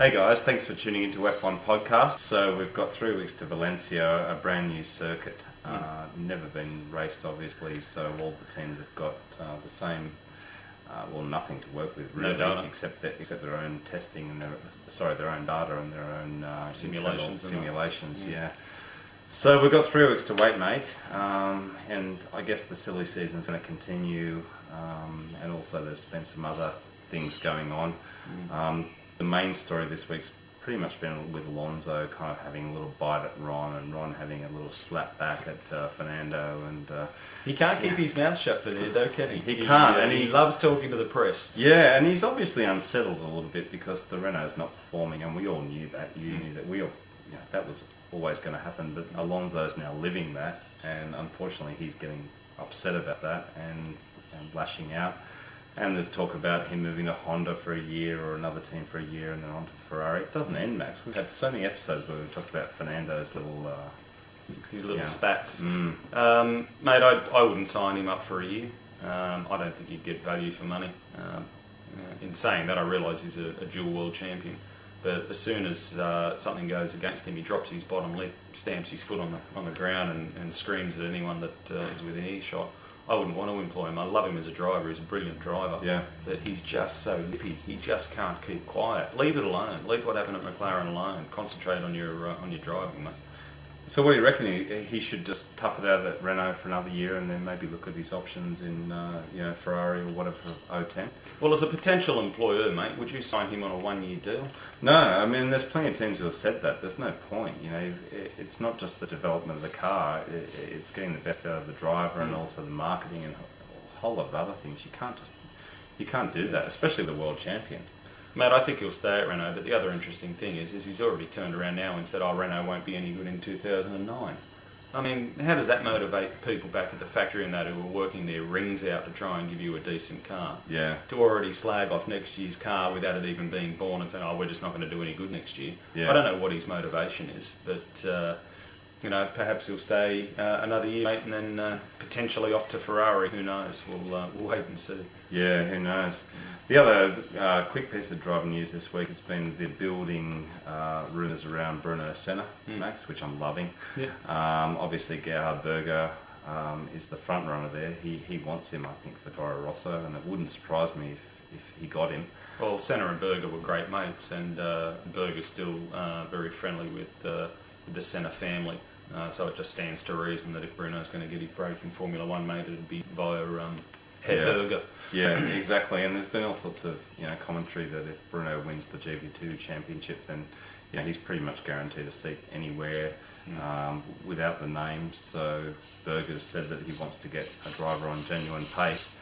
Hey guys, thanks for tuning into F1 podcast. So we've got 3 weeks to Valencia, a brand new circuit. Never been raced obviously, so all the teams have got the same, nothing to work with really, except their own testing and their own data and their own simulations. Yeah. So we've got 3 weeks to wait, mate, and I guess the silly season's going to continue, and also there's been some other things going on. The main story this week's pretty much been with Alonso kind of having a little bite at Ron, and Ron having a little slap back at Fernando. And he can't keep his mouth shut for there, though, can he? He can't, and he loves talking to the press. Yeah, and he's obviously unsettled a little bit because the Renault's not performing, and we all knew that. You knew that. That was always going to happen. But Alonso's now living that, and unfortunately, he's getting upset about that and lashing out. And there's talk about him moving to Honda for a year or another team for a year and then on to Ferrari. It doesn't end, Max. We've had so many episodes where we've talked about Fernando's little... his little spats. Mate, I wouldn't sign him up for a year. I don't think he'd get value for money. In saying that, I realise he's a dual world champion. But as soon as something goes against him, he drops his bottom lip, stamps his foot on the ground and screams at anyone that is within earshot. I wouldn't want to employ him. I love him as a driver. He's a brilliant driver. Yeah. But he's just so lippy. He just can't keep quiet. Leave it alone. Leave what happened at McLaren alone. Concentrate on your driving, mate. So what do you reckon? He should just tough it out at Renault for another year and then maybe look at his options in Ferrari or whatever, 010? Well, as a potential employer, mate, would you sign him on a 1-year deal? No, I mean, there's plenty of teams who have said that. There's no point. It's not just the development of the car. It's getting the best out of the driver and also the marketing and a whole lot of other things. You can't do that, especially the world champion. Mate, I think he'll stay at Renault, but the other interesting thing is he's already turned around now and said, Renault won't be any good in 2009. I mean, how does that motivate people back at the factory and that who are working their rings out to try and give you a decent car? Yeah. To already slag off next year's car without it even being born and saying, we're just not going to do any good next year. Yeah. I don't know what his motivation is, but... perhaps he'll stay another year, mate, and then potentially off to Ferrari. Who knows? We'll wait and see. Yeah, who knows? The other quick piece of driving news this week has been the building rumours around Bruno Senna, Max, which I'm loving. Yeah. Obviously, Gerhard Berger is the front runner there. He wants him, I think, for Toro Rosso, and it wouldn't surprise me if he got him. Well, Senna and Berger were great mates, and Berger's still very friendly with the Senna family. So it just stands to reason that if Bruno's going to get his break in Formula 1, mate, it'd be via Berger. Yeah, exactly. And there's been all sorts of commentary that if Bruno wins the GP2 championship, then he's pretty much guaranteed a seat anywhere without the names. So Berger's said that he wants to get a driver on genuine pace.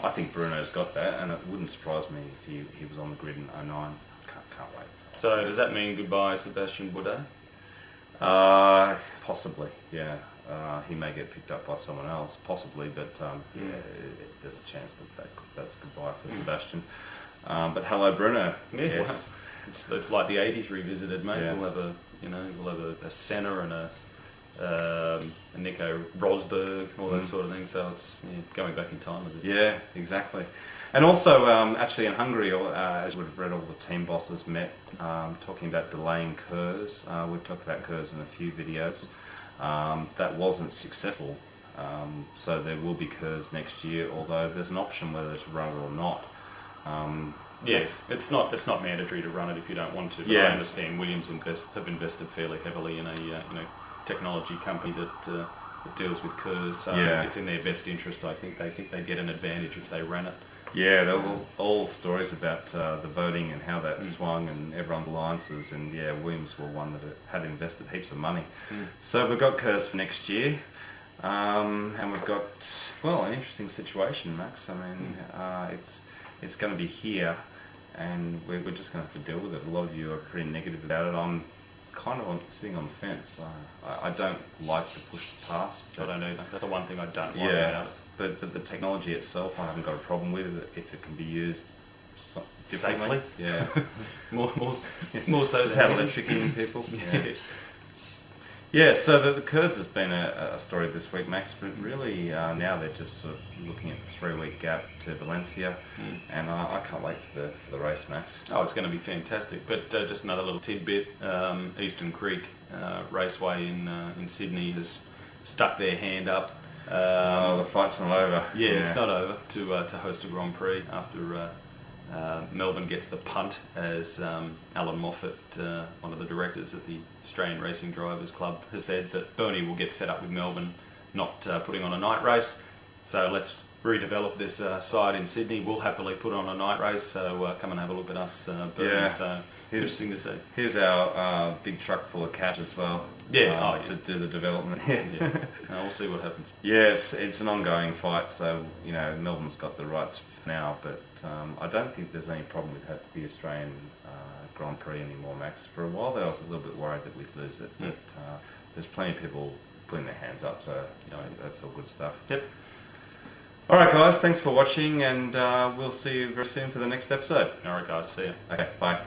I think Bruno's got that, and it wouldn't surprise me if he was on the grid in 09. Can't wait. So does that mean goodbye, Sebastian Bourdais? Possibly, yeah. He may get picked up by someone else, possibly, but there's a chance that's goodbye for Sebastian. But hello, Bruno. Yeah, yes. Wow. It's like the '80s revisited, mate. Yeah. We'll have a Senna and a Nico Rosberg, all that sort of thing. So it's going back in time a bit. Yeah, exactly. And also, actually in Hungary, as you would have read, all the team bosses met talking about delaying KERS. We've talked about KERS in a few videos. That wasn't successful, so there will be KERS next year, although there's an option whether to run it or not. Yes, it's not mandatory to run it if you don't want to. But I understand Williams have invested fairly heavily in a technology company that deals with KERS, so it's in their best interest. I think they get an advantage if they ran it. Yeah, there was all stories about the voting and how that swung and everyone's alliances, and Williams were one that had invested heaps of money. So we've got KERS for next year, and we've got an interesting situation, Max. I mean, it's going to be here, and we're just going to have to deal with it. A lot of you are pretty negative about it. I'm kind of sitting on the fence. I don't like to push the past. I don't either. That's the one thing I don't like about it. But the technology itself, I haven't got a problem with it if it can be used safely. Yeah, more so than without electrocuting people. Yeah, so the KERS has been a story this week, Max, but really now they're just sort of looking at the 3-week gap to Valencia, and I can't wait for the race, Max. Oh, it's going to be fantastic. But just another little tidbit, Eastern Creek Raceway in Sydney has stuck their hand up. The fight's not over. Yeah, it's not over to host a Grand Prix after Melbourne gets the punt, as Alan Moffat, one of the directors at the Australian Racing Drivers Club, has said that Bernie will get fed up with Melbourne not putting on a night race. So let's redevelop this side in Sydney. We'll happily put on a night race, so come and have a look at us, Bernie. Yeah. So interesting to see. Here's our big truck full of cash as well. Yeah, to do the development. Yeah. We'll see what happens. Yeah, it's an ongoing fight, so Melbourne's got the rights now, but I don't think there's any problem with the Australian Grand Prix anymore, Max. For a while there I was a little bit worried that we'd lose it, but there's plenty of people putting their hands up, so that's all good stuff. Yep. Alright guys, thanks for watching, and we'll see you very soon for the next episode. Alright guys, see ya. Okay, bye.